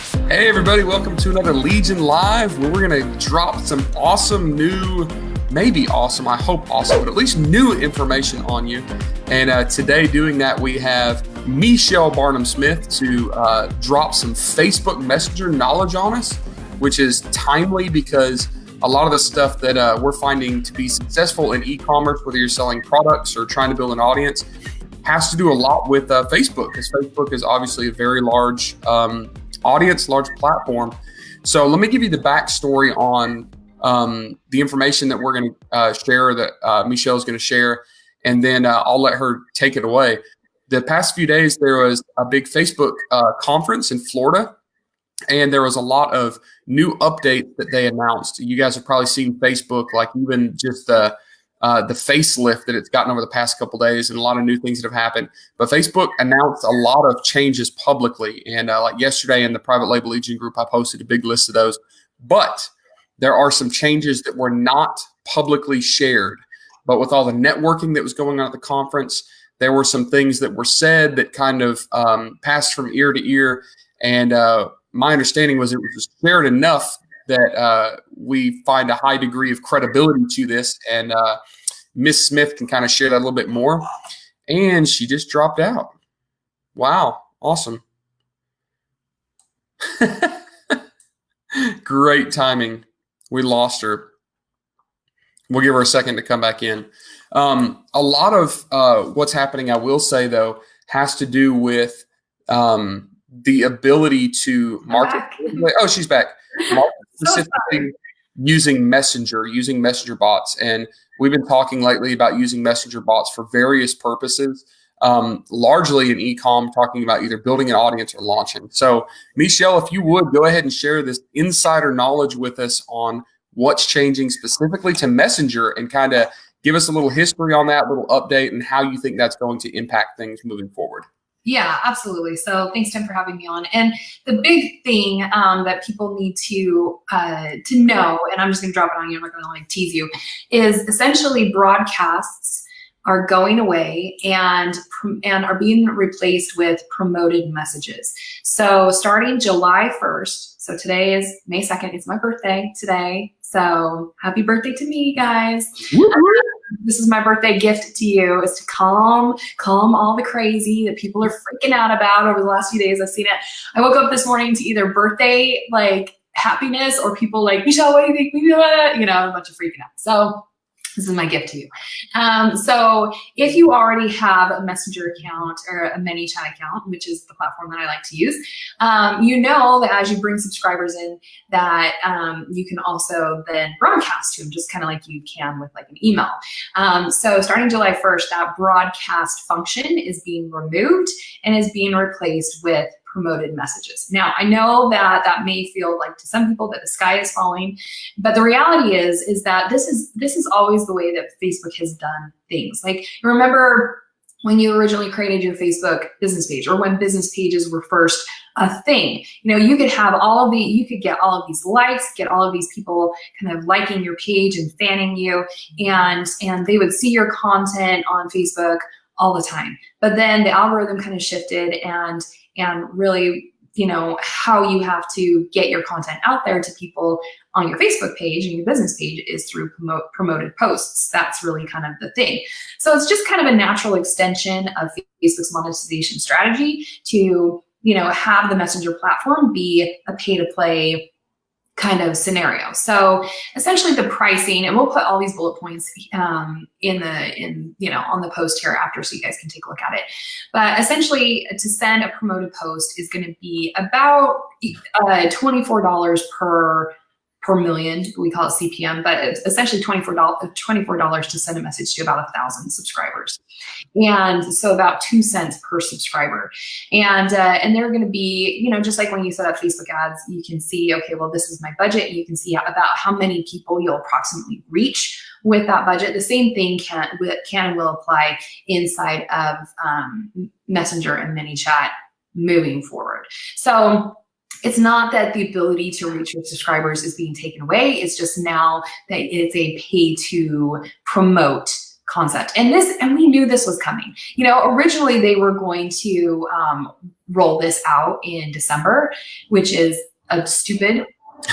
Hey everybody, welcome to another Legion Live where we're going to drop some awesome new, maybe awesome, I hope awesome, but at least new information on you. And today doing that we have Michelle Barnum-Smith to drop some Facebook Messenger knowledge on us, which is timely because a lot of the stuff that we're finding to be successful in e-commerce, whether you're selling products or trying to build an audience, has to do a lot with Facebook, because Facebook is obviously a very large audience, large platform. So let me give you the backstory on the information that we're going to share, that Michelle's going to share, and then I'll let her take it away. The past few days, there was a big Facebook conference in Florida, and there was a lot of new updates that they announced. You guys have probably seen Facebook, like even just the facelift that it's gotten over the past couple of days, and a lot of new things that have happened. But Facebook announced a lot of changes publicly. And like yesterday in the Private Label Legion group, I posted a big list of those. But there are some changes that were not publicly shared. But with all the networking that was going on at the conference, there were some things that were said that kind of passed from ear to ear. And my understanding was it was shared enough that we find a high degree of credibility to this, and Miss Smith can kind of share that a little bit more. And she just dropped out. Wow, awesome. Great timing. We lost her. We'll give her a second to come back in. A lot of what's happening, I will say, though, has to do with the ability to market. Oh, she's back. Specifically using messenger bots. And we've been talking lately about using messenger bots for various purposes, largely in e-com, talking about either building an audience or launching. So Michelle, if you would go ahead and share this insider knowledge with us on what's changing specifically to Messenger, and kind of give us a little history on that, little update, and how you think that's going to impact things moving forward. Yeah, absolutely. So thanks, Tim, for having me on. And the big thing that people need to know, and I'm just going to drop it on you, I'm not going to tease you, is essentially broadcasts are going away and are being replaced with promoted messages. So starting July 1st, so today is May 2nd, it's my birthday today. So happy birthday to me, guys. This is my birthday gift to you, is to calm all the crazy that people are freaking out about over the last few days. I've seen it. I woke up this morning to either birthday happiness or people like, Michelle, what do you think? A bunch of freaking out. So this is my gift to you. So if you already have a Messenger account or a ManyChat account, which is the platform that I like to use, you know that as you bring subscribers in, that you can also then broadcast to them, just kind of like you can with an email. So starting July 1st, that broadcast function is being removed and is being replaced with promoted messages. Now, I know that that may feel like to some people that the sky is falling, but the reality is that this is always the way that Facebook has done things. Like, remember when you originally created your Facebook business page, or when business pages were first a thing, you could have you could get all of these likes, get all of these people kind of liking your page and fanning you, and they would see your content on Facebook all the time. But then the algorithm kind of shifted, and really, how you have to get your content out there to people on your Facebook page and your business page is through promoted posts. That's really kind of the thing. So it's just kind of a natural extension of Facebook's monetization strategy to, have the Messenger platform be a pay-to-play kind of scenario. So essentially the pricing, and we'll put all these bullet points on the post here after, so you guys can take a look at it. But essentially, to send a promoted post is going to be about $24 per million. We call it CPM, but it's essentially $24 to send a message to about 1,000 subscribers. And so about 2 cents per subscriber. And they're going to be, just like when you set up Facebook ads, you can see, okay, well, this is my budget. You can see about how many people you'll approximately reach with that budget. The same thing can and will apply inside of Messenger and ManyChat moving forward. So it's not that the ability to reach your subscribers is being taken away. It's just now that it's a pay to promote concept. And we knew this was coming. Originally they were going to roll this out in December, which is a stupid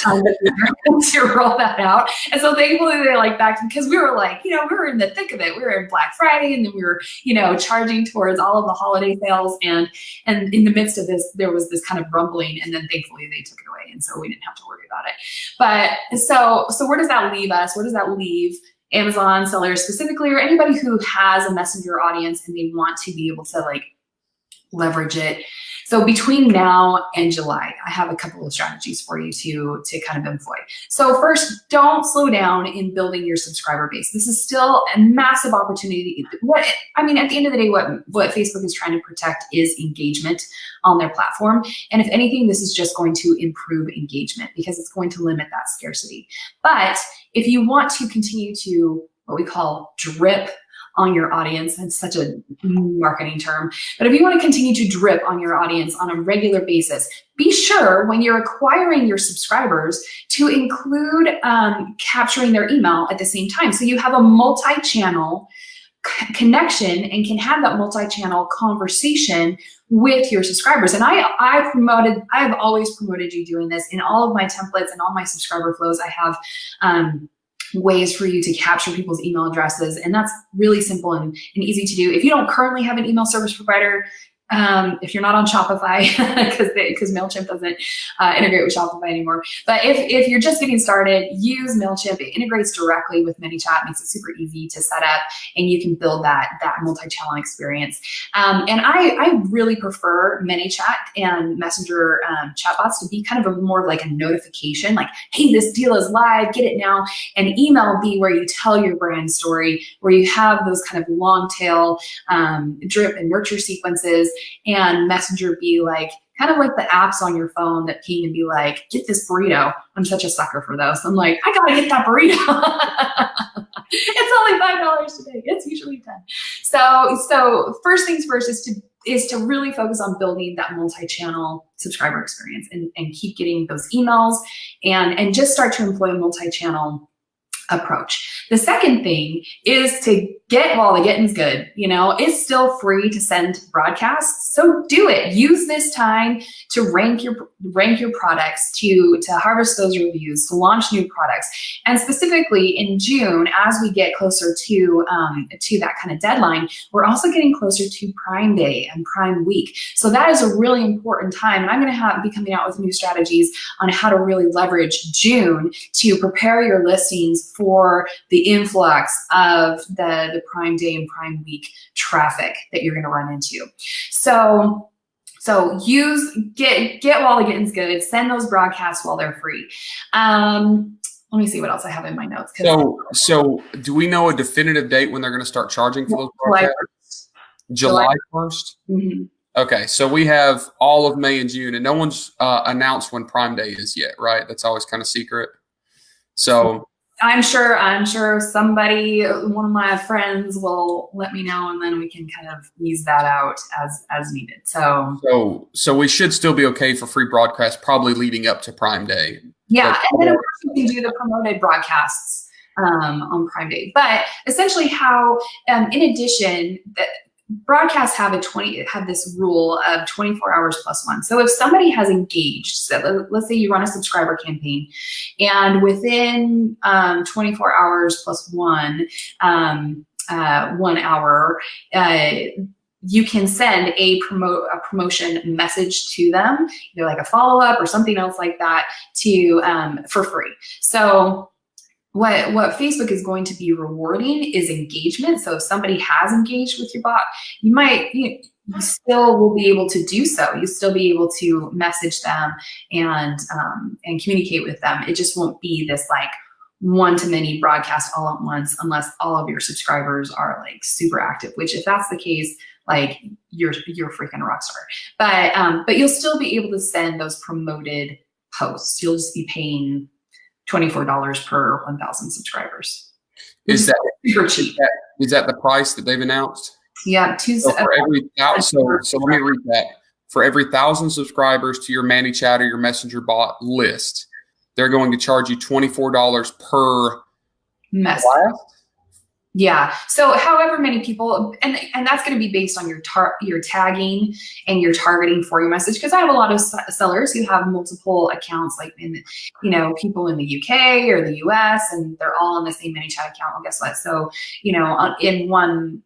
time to roll that out. And so thankfully they back, because we were we were in the thick of it. We were in Black Friday, and then we were, charging towards all of the holiday sales. And in the midst of this, there was this kind of rumbling, and then thankfully they took it away. And so we didn't have to worry about it. But so where does that leave us? Where does that leave Amazon sellers specifically, or anybody who has a messenger audience and they want to be able to leverage it? So between now and July, I have a couple of strategies for you to kind of employ. So first, don't slow down in building your subscriber base. This is still a massive opportunity. At the end of the day, what Facebook is trying to protect is engagement on their platform. And if anything, this is just going to improve engagement because it's going to limit that scarcity. But if you want to continue to what we call drip on your audience, that's such a marketing term, but if you want to continue to drip on your audience on a regular basis, be sure when you're acquiring your subscribers to include capturing their email at the same time. So you have a multi-channel connection and can have that multi-channel conversation with your subscribers. And I've always promoted you doing this in all of my templates and all my subscriber flows. I have ways for you to capture people's email addresses. And that's really simple and easy to do. If you don't currently have an email service provider, if you're not on Shopify, because MailChimp doesn't integrate with Shopify anymore. But if you're just getting started, use MailChimp. It integrates directly with ManyChat, makes it super easy to set up, and you can build that multi-channel experience. And I really prefer ManyChat and Messenger chatbots to be kind of more like a notification, like, hey, this deal is live, get it now. And email be where you tell your brand story, where you have those kind of long tail drip and nurture sequences. And Messenger be kind of like the apps on your phone that ping and be like, get this burrito. I'm such a sucker for those. I'm like, I gotta get that burrito. It's only $5 today. It's usually 10. So first things first is to really focus on building that multi-channel subscriber experience and keep getting those emails and just start to employ a multi-channel approach. The second thing is to get while the getting's good. It's still free to send broadcasts, so do it. Use this time to rank your products, to harvest those reviews, to launch new products. And specifically in June, as we get closer to that kind of deadline, we're also getting closer to Prime Day and Prime Week. So that is a really important time. And I'm going to be coming out with new strategies on how to really leverage June to prepare your listings for the influx of the Prime Day and Prime Week traffic that you're going to run into. So get while the getting's good. Send those broadcasts while they're free. Let me see what else I have in my notes. So do we know a definitive date when they're going to start charging for those broadcasts? July 1st? Mm-hmm. Okay, so we have all of May and June, and no one's announced when Prime Day is yet, right? That's always kind of secret. So I'm sure somebody, one of my friends, will let me know, and then we can kind of ease that out as needed. So we should still be okay for free broadcasts, probably leading up to Prime Day. Yeah, and then of course we can do the promoted broadcasts on Prime Day. But essentially, how in addition that broadcasts have this rule of 24 hours plus one. So if somebody has engaged, so let's say you run a subscriber campaign, and within 24 hours plus 1 hour, you can send a promotion message to them, either like a follow-up or something else like that, for free. So what Facebook is going to be rewarding is engagement. So if somebody has engaged with your bot, you still will be able to do so. You still be able to message them and communicate with them. It just won't be this one-to-many broadcast all at once, unless all of your subscribers are super active. Which, if that's the case, you're a freaking rock star. But you'll still be able to send those promoted posts. You'll just be paying $24 per 1,000 subscribers. Is that super cheap? Is that the price that they've announced? Yeah, so let me read that. For every 1,000 subscribers to your ManyChat or your Messenger bot list, they're going to charge you $24 per message. Yeah. So however many people, and that's going to be based on your tagging and your targeting for your message. Because I have a lot of sellers who have multiple accounts, like people in the UK or the US, and they're all on the same ManyChat account. Well, guess what? So in one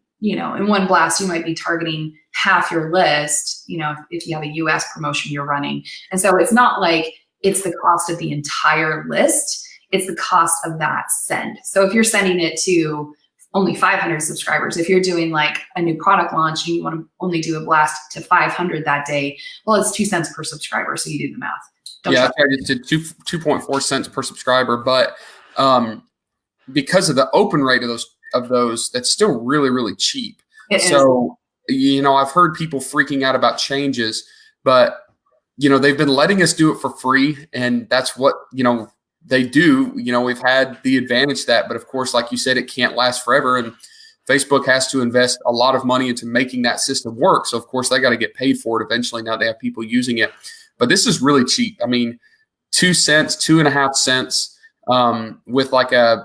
blast, you might be targeting half your list. If you have a US promotion you're running, and so it's not like it's the cost of the entire list. It's the cost of that send. So if you're sending it to only 500 subscribers. If you're doing like a new product launch and you want to only do a blast to 500 that day, well, it's 2 cents per subscriber. So you do the math. I just did 2.4 cents per subscriber, but because of the open rate of those, that's still really, really cheap. So, I've heard people freaking out about changes, but they've been letting us do it for free, and that's what they do. We've had the advantage that, but of course, like you said, it can't last forever. And Facebook has to invest a lot of money into making that system work. So of course they got to get paid for it eventually. Now they have people using it, but this is really cheap. I mean, 2 cents, 2.5 cents, with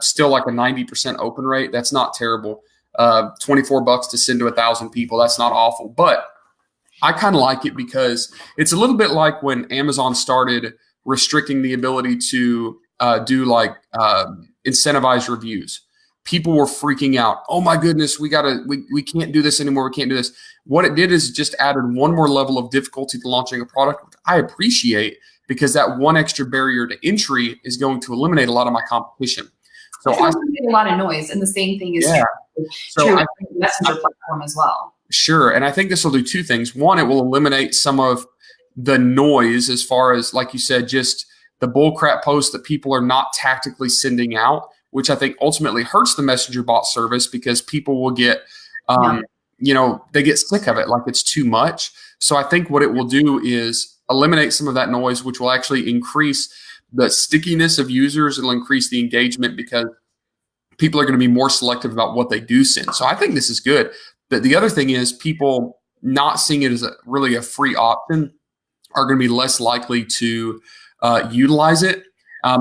still like a 90% open rate. That's not terrible. $24 to send to 1,000 people. That's not awful, but I kind of like it because it's a little bit like when Amazon started restricting the ability to do incentivized reviews. People were freaking out. Oh my goodness, we can't do this anymore. We can't do this. What it did is just added one more level of difficulty to launching a product, which I appreciate, because that one extra barrier to entry is going to eliminate a lot of my competition. So I get a lot of noise, and the same thing is true with the Messenger platform as well. Sure, and I think this will do two things. One, it will eliminate some of the noise as far as, like you said, just the bullcrap posts that people are not tactically sending out, which I think ultimately hurts the Messenger bot service because people will get, they get sick of it, like it's too much. So I think what it will do is eliminate some of that noise, which will actually increase the stickiness of users. It'll increase the engagement because people are going to be more selective about what they do send. So I think this is good. But the other thing is people not seeing it as really a free option are going to be less likely to utilize it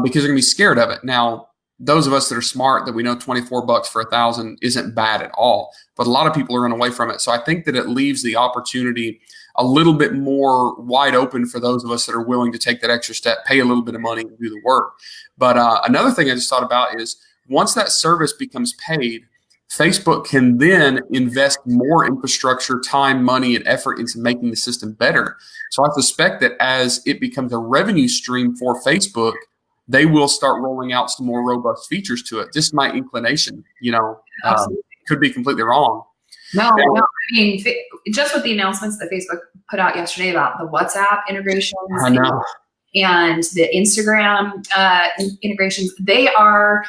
because they're going to be scared of it. Now, those of us that are smart, that we know $24 for 1,000 isn't bad at all, but a lot of people are running away from it. So I think that it leaves the opportunity a little bit more wide open for those of us that are willing to take that extra step, pay a little bit of money and do the work. But another thing I just thought about is once that service becomes paid, Facebook can then invest more infrastructure, time, money, and effort into making the system better. So I suspect that as it becomes a revenue stream for Facebook, they will start rolling out some more robust features to it. Just my inclination, could be completely wrong. No. I mean, just with the announcements that Facebook put out yesterday about the WhatsApp integrations, I know, and the Instagram integrations, they are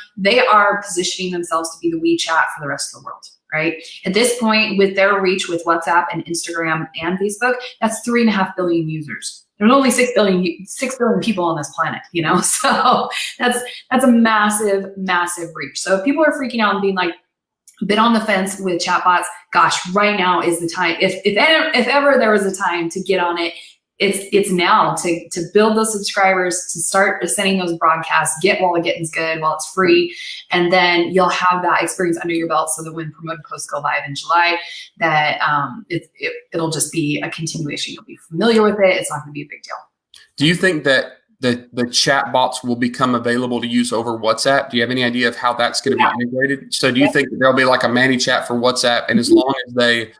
positioning themselves to be the WeChat for the rest of the world, right? At this point, with their reach with WhatsApp and Instagram and Facebook, that's 3.5 billion users. There's only 6 billion people on this planet, so that's a massive, massive reach. So if people are freaking out and being like, a bit on the fence with chatbots, gosh, right now is the time. If ever there was a time to get on it, it's now to build those subscribers, to start sending those broadcasts, get while the getting's good, while it's free, and then you'll have that experience under your belt so that when promoted posts go live in July, that it'll just be a continuation. You'll be familiar with it. It's not going to be a big deal. Do you think that the chat bots will become available to use over WhatsApp? Do you have any idea of how that's going to be integrated? So do you think that there'll be like a ManyChat for WhatsApp, and as long as they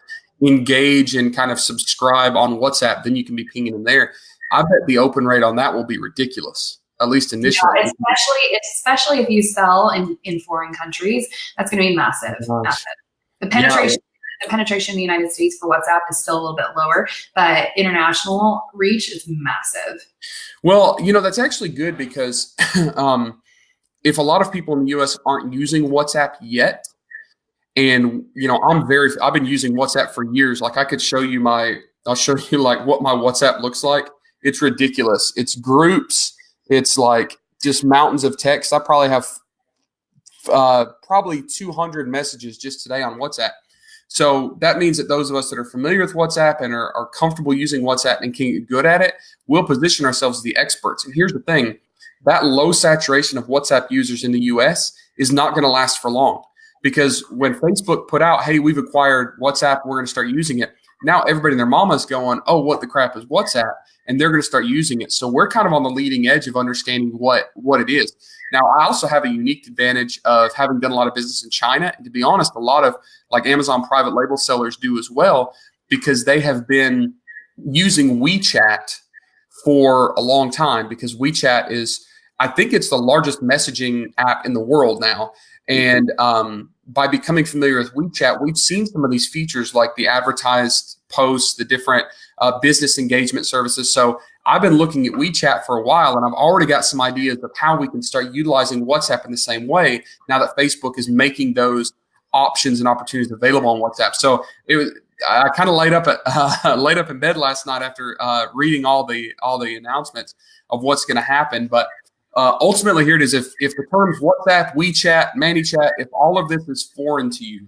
engage and kind of subscribe on WhatsApp, then you can be pinging them there? I bet the open rate on that will be ridiculous, at least initially. Yeah, especially if you sell in foreign countries, that's going to be massive. Massive. The penetration in the United States for WhatsApp is still a little bit lower, but international reach is massive. Well, that's actually good because if a lot of people in the US aren't using WhatsApp yet, and I've been using WhatsApp for years. Like I could show you I'll show you like what my WhatsApp looks like. It's ridiculous. It's groups. It's like just mountains of text. I probably have probably 200 messages just today on WhatsApp. So that means that those of us that are familiar with WhatsApp and are comfortable using WhatsApp and can get good at it, we'll position ourselves as the experts. And here's the thing, that low saturation of WhatsApp users in the US is not going to last for long. because when Facebook put out, hey, we've acquired WhatsApp, we're going to start using it. Now everybody and their mama's going, oh, what the crap is WhatsApp? And they're going to start using it. So we're kind of on the leading edge of understanding what it is. Now, I also have a unique advantage of having done a lot of business in China. And to be honest, a lot of like Amazon private label sellers do as well, because they have been using WeChat for a long time, because WeChat is, I think it's the largest messaging app in the world now. And by becoming familiar with WeChat, we've seen some of these features like the advertised posts, the different business engagement services. So I've been looking at WeChat for a while, and I've already got some ideas of how we can start utilizing WhatsApp in the same way now that Facebook is making those options and opportunities available on WhatsApp. So I kind of laid up in bed last night after reading all the announcements of what's going to happen. But ultimately, here it is. If the terms WhatsApp, WeChat, ManyChat, if all of this is foreign to you,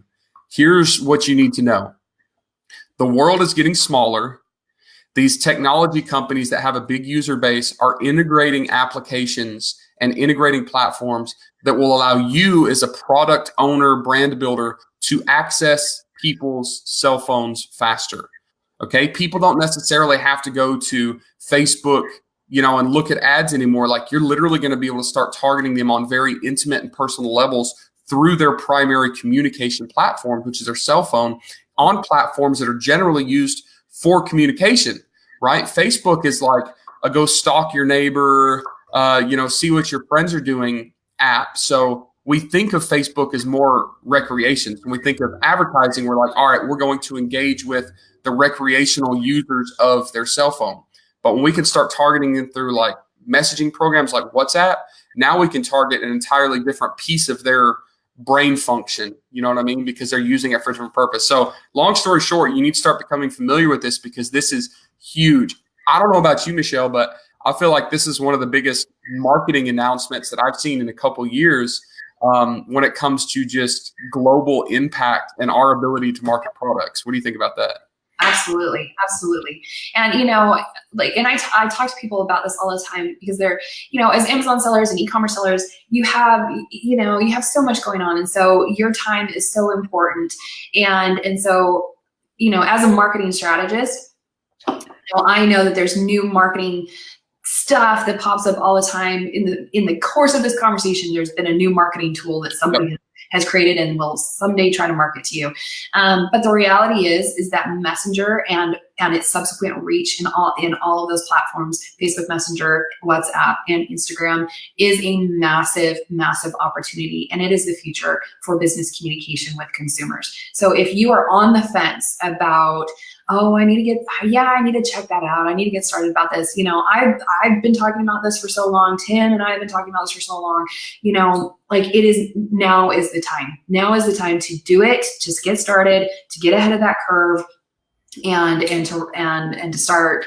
here's what you need to know. The world is getting smaller. These technology companies that have a big user base are integrating applications and integrating platforms that will allow you as a product owner, brand builder, to access people's cell phones faster. Okay. People don't necessarily have to go to Facebook, and look at ads anymore. Like, you're literally going to be able to start targeting them on very intimate and personal levels through their primary communication platform, which is their cell phone, on platforms that are generally used for communication, right? Facebook is like a go stalk your neighbor, see what your friends are doing app. So we think of Facebook as more recreation. When we think of advertising, we're like, all right, we're going to engage with the recreational users of their cell phone. But when we can start targeting them through like messaging programs like WhatsApp, now we can target an entirely different piece of their brain function. You know what I mean? Because they're using it for a different purpose. So long story short, you need to start becoming familiar with this, because this is huge. I don't know about you, Michelle, but I feel like this is one of the biggest marketing announcements that I've seen in a couple of years when it comes to just global impact and our ability to market products. What do you think about that? Absolutely. Absolutely. And, and I talk to people about this all the time, because they're, as Amazon sellers and e-commerce sellers, you have so much going on. And so your time is so important. And so, as a marketing strategist, I know that there's new marketing stuff that pops up all the time. In the course of this conversation, there's been a new marketing tool that somebody has created and will someday try to market to you. But the reality is that Messenger and its subsequent reach in all of those platforms, Facebook Messenger, WhatsApp, and Instagram, is a massive, massive opportunity. And it is the future for business communication with consumers. So if you are on the fence about, I need to check that out, I need to get started about this. I've been talking about this for so long. Tim and I have been talking about this for so long. Now is the time. Now is the time to do it. Just get started, to get ahead of that curve, and to start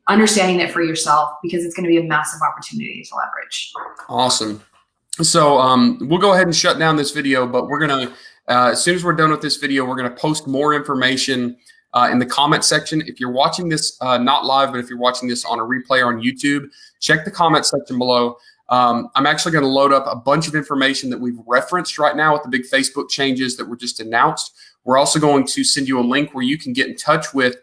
understanding it for yourself, because it's going to be a massive opportunity to leverage. Awesome. So we'll go ahead and shut down this video, but we're going to, as soon as we're done with this video, we're going to post more information in the comment section. If you're watching this not live, but if you're watching this on a replay or on YouTube, check the comment section below. I'm actually going to load up a bunch of information that we've referenced right now with the big Facebook changes that were just announced. We're also going to send you a link where you can get in touch with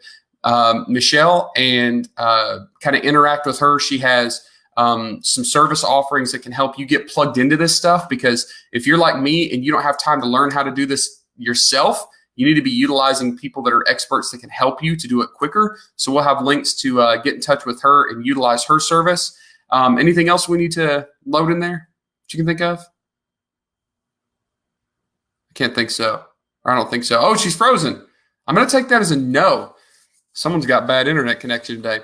Michelle and kind of interact with her. She has some service offerings that can help you get plugged into this stuff, because if you're like me and you don't have time to learn how to do this yourself, you need to be utilizing people that are experts that can help you to do it quicker. So we'll have links to get in touch with her and utilize her service. Anything else we need to load in there that you can think of? I can't think so. Or I don't think so. Oh, she's frozen. I'm going to take that as a no. Someone's got bad internet connection today.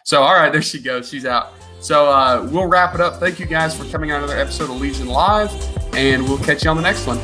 So, all right, there she goes. She's out. So we'll wrap it up. Thank you guys for coming on another episode of Legion Live, and we'll catch you on the next one.